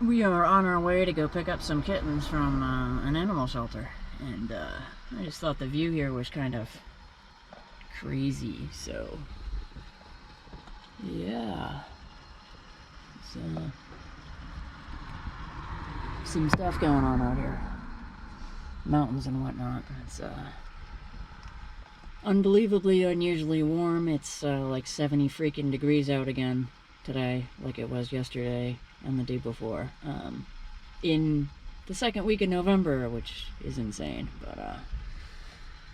We are on our way to go pick up some kittens from an animal shelter, and I just thought the view here was kind of crazy, so yeah. So, some stuff going on out here. Mountains and whatnot. It's unbelievably unusually warm. It's like 70 freaking degrees out again today, like it was yesterday and the day before. In the second week of November, which is insane. But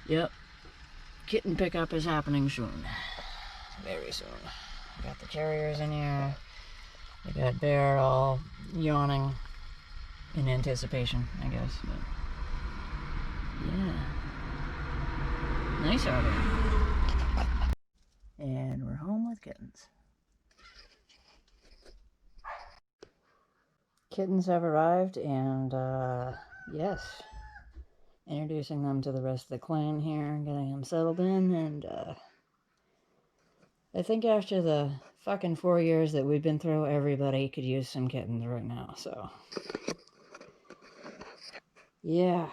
yep, kitten pickup is happening soon. Very soon. Got the carriers in here. I got Bear all yawning in anticipation, I guess. But yeah. Nice out here. And we're home with kittens. Kittens have arrived, and yes, introducing them to the rest of the clan here, getting them settled in, and I think after the fucking 4 years that we've been through, everybody could use some kittens right now, so yeah.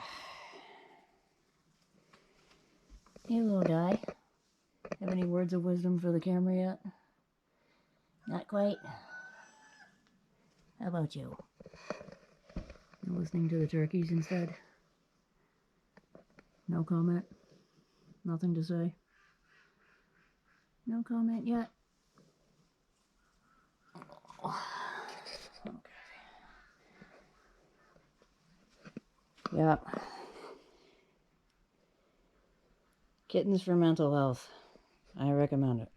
Hey, little guy. Have any words of wisdom for the camera yet? Not quite. How about you? You listening to the turkeys instead? No comment? Nothing to say? No comment yet? Okay. Yep. Kittens for mental health. I recommend it.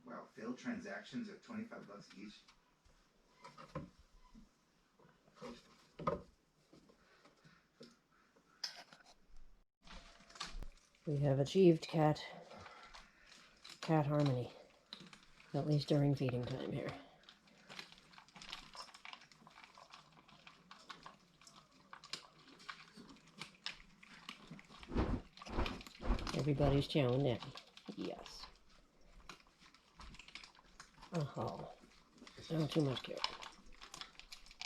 Wow, failed transactions at $25 each. We have achieved cat harmony, at least during feeding time here. Everybody's chowing in. Yes. Oh, too much care.